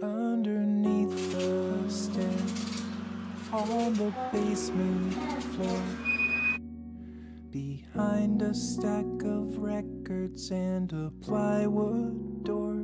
underneath the stairs, on the basement floor, behind a stack of records and a plywood door,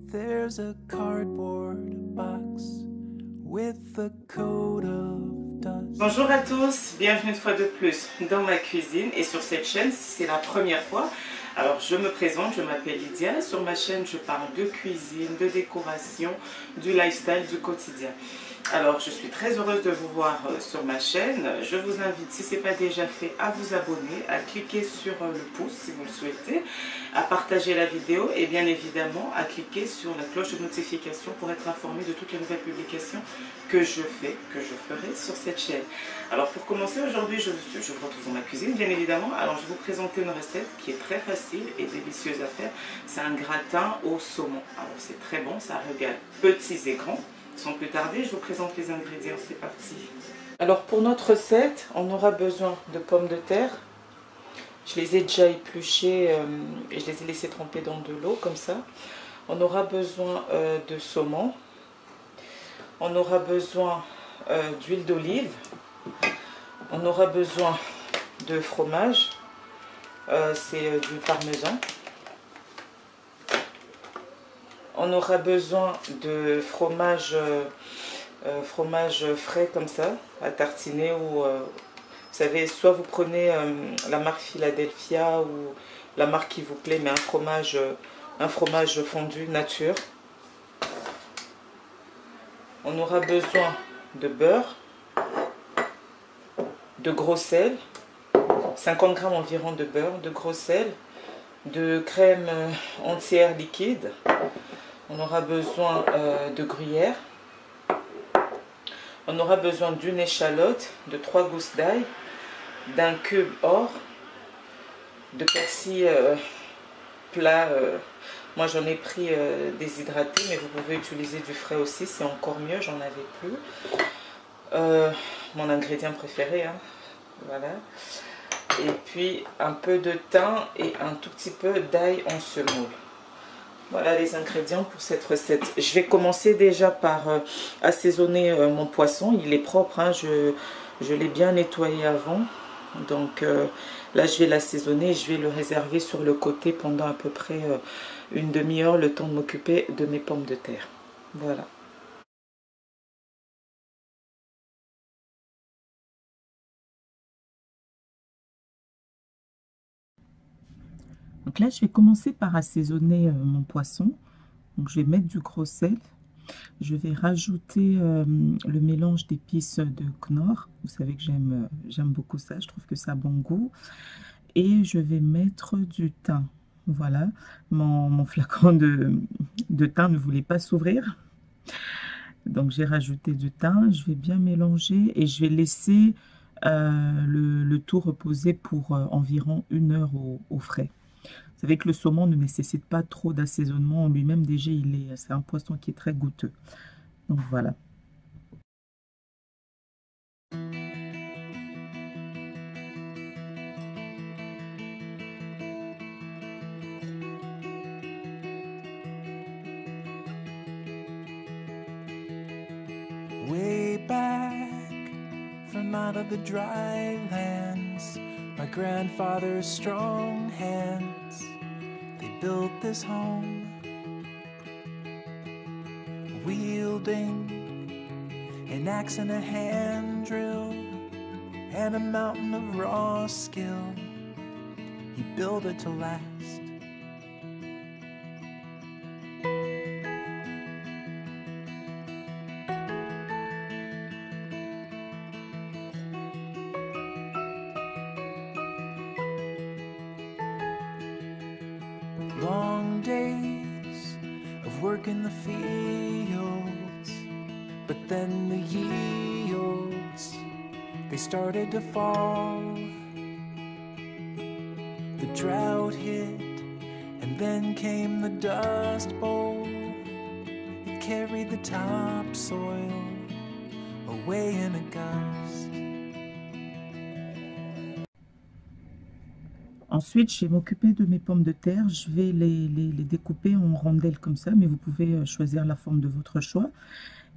there's a cardboard box with the coat of dust. Bonjour à tous, bienvenue une fois de plus dans ma cuisine et sur cette chaîne si c'est la première fois. Alors je me présente, je m'appelle Lydia. Sur ma chaîne je parle de cuisine, de décoration, du lifestyle, du quotidien. Alors je suis très heureuse de vous voir sur ma chaîne. Je vous invite, si ce n'est pas déjà fait, à vous abonner, à cliquer sur le pouce si vous le souhaitez, à partager la vidéo et bien évidemment à cliquer sur la cloche de notification pour être informé de toutes les nouvelles publications que je fais, que je ferai sur cette chaîne. Alors pour commencer aujourd'hui, je vous retrouve dans ma cuisine bien évidemment. Alors je vais vous présenter une recette qui est très facile et délicieuse à faire. C'est un gratin au saumon. Alors c'est très bon, ça régale petits et grands. Sans plus tarder, je vous présente les ingrédients, c'est parti. Alors pour notre recette, on aura besoin de pommes de terre. Je les ai déjà épluchées et je les ai laissées tremper dans de l'eau comme ça. On aura besoin de saumon. On aura besoin d'huile d'olive. On aura besoin de fromage. C'est du parmesan. On aura besoin de fromage frais comme ça, à tartiner ou vous savez, soit vous prenez la marque Philadelphia ou la marque qui vous plaît, mais un fromage fondu nature. On aura besoin de beurre, de gros sel, 50 g environ de beurre, de gros sel, de crème entière liquide. On aura besoin de gruyère. On aura besoin d'une échalote, de 3 gousses d'ail, d'un cube or, de persil plat. Moi j'en ai pris déshydraté, mais vous pouvez utiliser du frais aussi, c'est encore mieux, j'en avais plus. Mon ingrédient préféré, hein. Voilà. Et puis un peu de thym et un tout petit peu d'ail en semoule. Voilà les ingrédients pour cette recette. Je vais commencer déjà par assaisonner mon poisson. Il est propre, hein, je l'ai bien nettoyé avant. Donc là je vais l'assaisonner et je vais le réserver sur le côté pendant à peu près une demi-heure, le temps de m'occuper de mes pommes de terre. Voilà. Donc là, je vais commencer par assaisonner mon poisson. Donc je vais mettre du gros sel. Je vais rajouter le mélange d'épices de Knorr. Vous savez que j'aime beaucoup ça. Je trouve que ça a bon goût. Et je vais mettre du thym. Voilà. Mon flacon de thym ne voulait pas s'ouvrir. Donc j'ai rajouté du thym. Je vais bien mélanger et je vais laisser le tout reposer pour environ 1 heure au frais. Vous savez que le saumon ne nécessite pas trop d'assaisonnement en lui-même. Déjà, c'est un poisson qui est très goûteux. Donc voilà. Way back from out of the dry lands, my grandfather's strong hands, they built this home, wielding an axe and a hand drill and a mountain of raw skill. He built it to last. Long days of work in the fields, but then the yields, they started to fall. The drought hit, and then came the dust bowl. It carried the topsoil away in a gust. Ensuite, je vais m'occuper de mes pommes de terre. Je vais les découper en rondelles comme ça, mais vous pouvez choisir la forme de votre choix.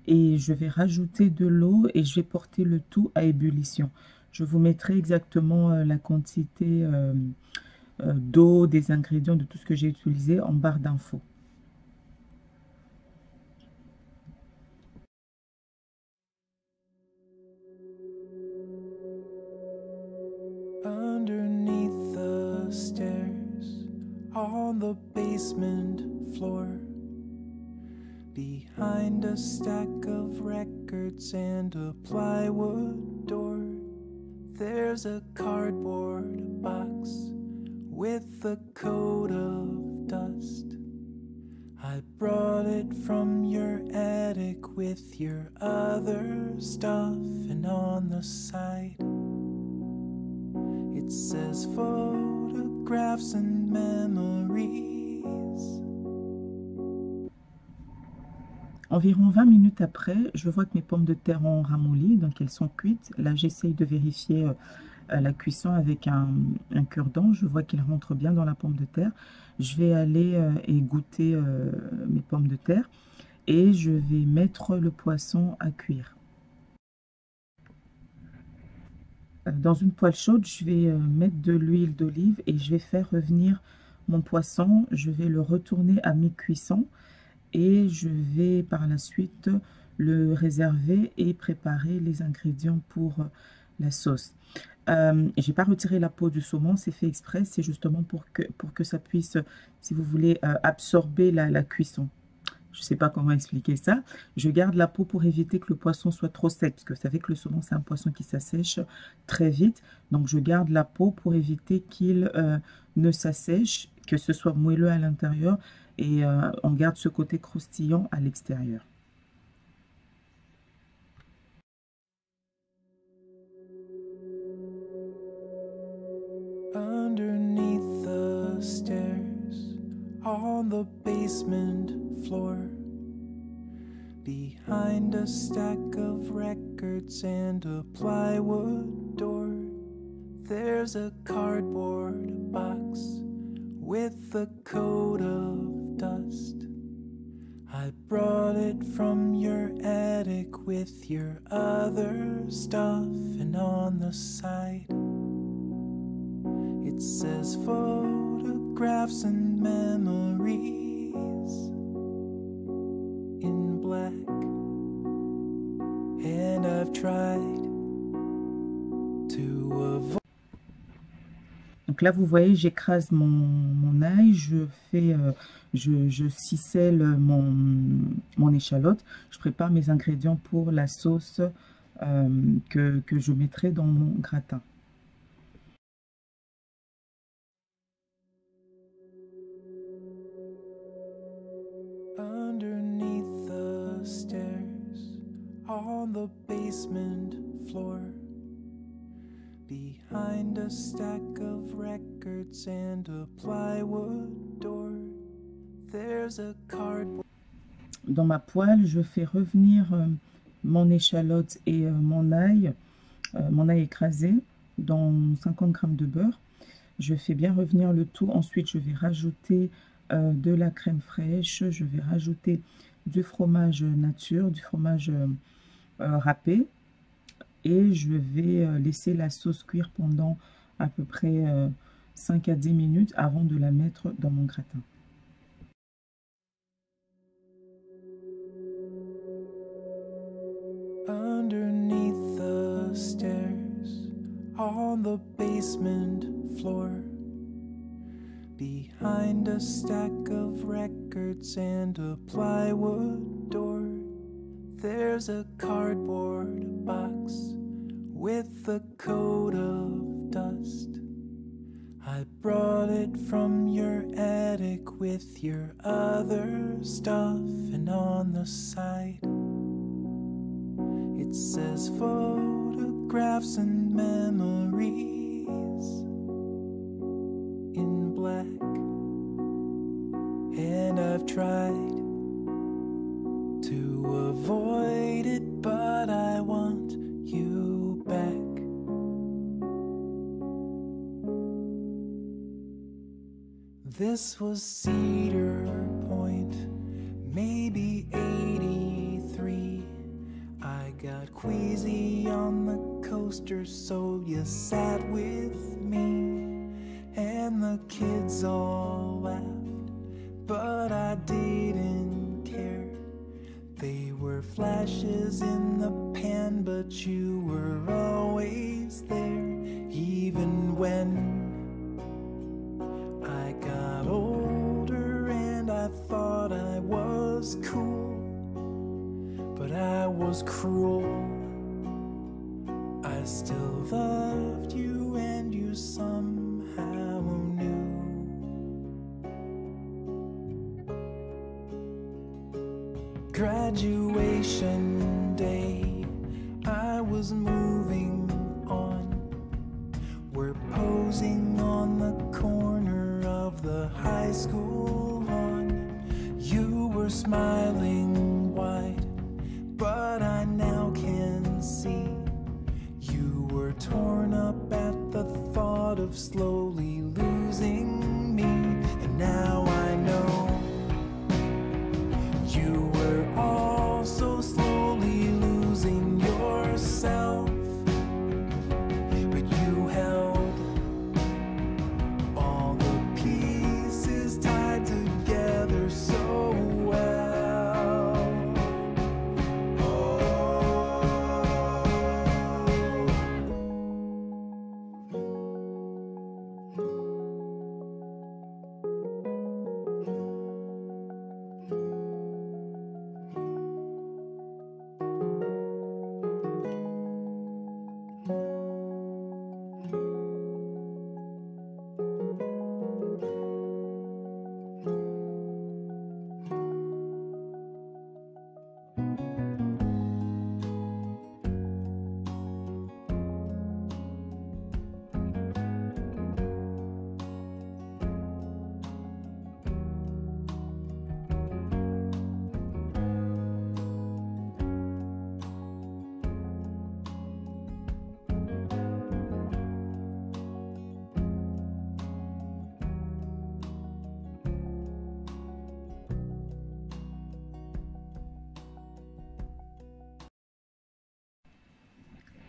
Et je vais rajouter de l'eau et je vais porter le tout à ébullition. Je vous mettrai exactement la quantité d'eau, des ingrédients, de tout ce que j'ai utilisé en barre d'infos. Underneath the stairs, on the basement floor, behind a stack of records and a plywood door, there's a cardboard box with a coat of dust. I brought it from your attic with your other stuff, and on the side it says photographs and memories. Environ 20 minutes après, je vois que mes pommes de terre ont ramolli, donc elles sont cuites. Là, j'essaye de vérifier la cuisson avec un cure-dent. Je vois qu'il rentre bien dans la pomme de terre. Je vais aller égoutter mes pommes de terre et je vais mettre le poisson à cuire. Dans une poêle chaude, je vais mettre de l'huile d'olive et je vais faire revenir mon poisson. Je vais le retourner à mi-cuisson et je vais par la suite le réserver et préparer les ingrédients pour la sauce. J'ai pas retiré la peau du saumon, c'est fait exprès, c'est justement pour que ça puisse, si vous voulez, absorber la cuisson. Je ne sais pas comment expliquer ça. Je garde la peau pour éviter que le poisson soit trop sec, parce que vous savez que le saumon, c'est un poisson qui s'assèche très vite. Donc, je garde la peau pour éviter qu'il ne s'assèche, que ce soit moelleux à l'intérieur, et on garde ce côté croustillant à l'extérieur. Underneath the stairs, on the basement floor, behind a stack of records and a plywood door, there's a cardboard box with a coat of dust. I brought it from your attic with your other stuff, and on the side it says photographs and memories in black. And I've tried to avoid. Donc là, vous voyez, j'écrase mon ail, je ficelle mon échalote. Je prépare mes ingrédients pour la sauce que je mettrai dans mon gratin. Underneath the stairs, on the basement floor, behind a stack of records and a plywood door, there's a cardboard. Dans ma poêle, je fais revenir mon échalote et mon ail écrasé dans 50 g de beurre. Je fais bien revenir le tout. Ensuite, je vais rajouter de la crème fraîche. Je vais rajouter du fromage nature, du fromage râpé. Et je vais laisser la sauce cuire pendant à peu près 5 à 10 minutes avant de la mettre dans mon gratin. Underneath the stairs, on the basement floor, behind a stack of records and a plywood door, there's a cardboard box with a coat of dust. I brought it from your attic with your other stuff, and on the side it says photographs and memories in black. And I've tried to avoid it, but I want you back. This was Cedar Point, maybe 83. I got queasy on the coaster, so you sat with me. And the kids all laughed, but I didn't care. They were flashes in the pan, but you were always there. Even when I got older and I thought I was cool, but I was cruel. I still loved you and you somehow knew. Graduation day, I was moving on. We're posing on the corner of the high school lawn. You were smiling wide, but I now can see you were torn up at the thought of slowly losing me. And now I know you were also slowly losing yourself. But you held all the pieces tied together so well.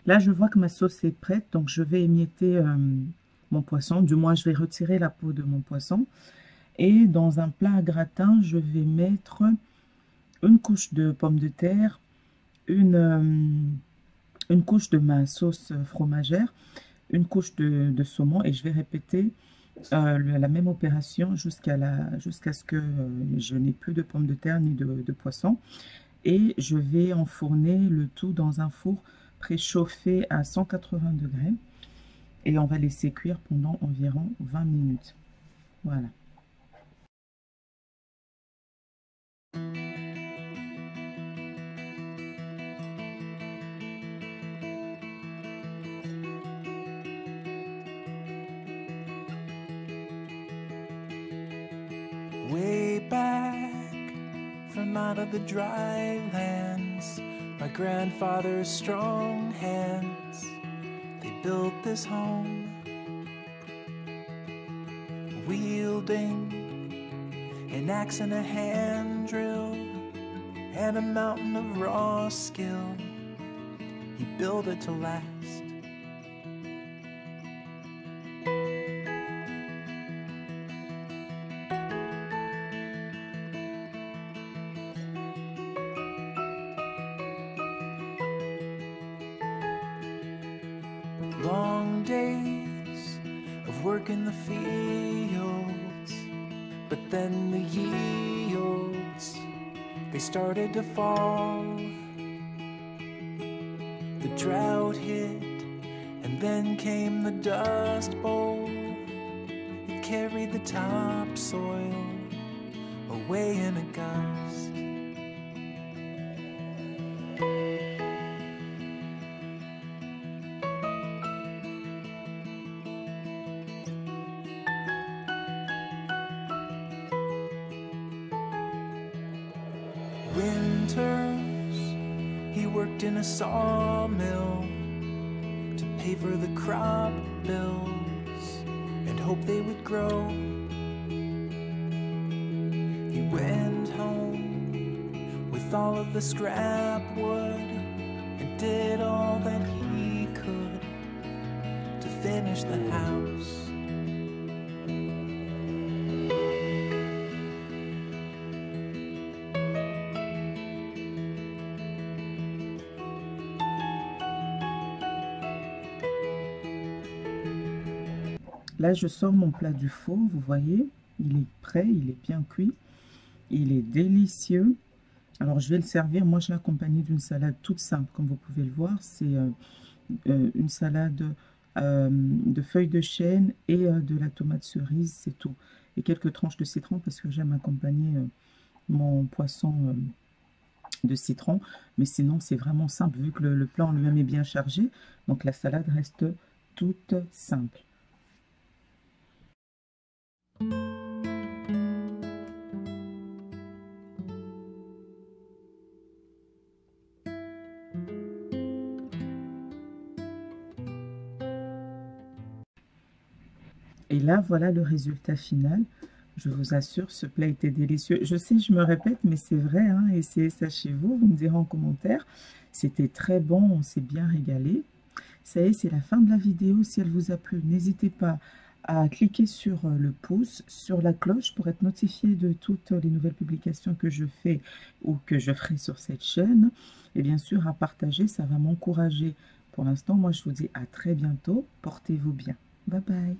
Là, je vois que ma sauce est prête, donc je vais émietter mon poisson. Du moins, je vais retirer la peau de mon poisson. Et dans un plat à gratin, je vais mettre une couche de pommes de terre, une couche de ma sauce fromagère, une couche de saumon, et je vais répéter la même opération jusqu'à ce que je n'ai plus de pommes de terre ni de poisson. Et je vais enfourner le tout dans un four préchauffé à 180 degrés. Et on va laisser cuire pendant environ 20 minutes. Voilà. Way back from out of the dry lands, my grandfather's strong hands, they built this home, wielding an axe and a hand drill and a mountain of raw skill. He built it to last. Long days of work in the fields, but then the yields, they started to fall. The drought hit, and then came the Dust Bowl. It carried the topsoil away in a gust. Winters, he worked in a sawmill to pay for the crop bills and hope they would grow. went home with all of the scrap wood and did all that he could to finish the house. Là, je sors mon plat du four, vous voyez, il est prêt, il est bien cuit, il est délicieux. Alors, je vais le servir, moi je l'ai accompagné d'une salade toute simple, comme vous pouvez le voir. C'est une salade de feuilles de chêne et de la tomate cerise, c'est tout. Et quelques tranches de citron parce que j'aime accompagner mon poisson de citron. Mais sinon, c'est vraiment simple, vu que le plat en lui-même est bien chargé. Donc, la salade reste toute simple. Et là, voilà le résultat final. Je vous assure, ce plat était délicieux. Je sais, je me répète, mais c'est vrai, hein, essayez ça chez vous, vous me direz en commentaire. C'était très bon, on s'est bien régalé. Ça y est, c'est la fin de la vidéo. Si elle vous a plu, n'hésitez pas à cliquer sur le pouce, sur la cloche pour être notifié de toutes les nouvelles publications que je fais ou que je ferai sur cette chaîne. Et bien sûr, à partager, ça va m'encourager. Pour l'instant, moi, je vous dis à très bientôt. Portez-vous bien. Bye bye.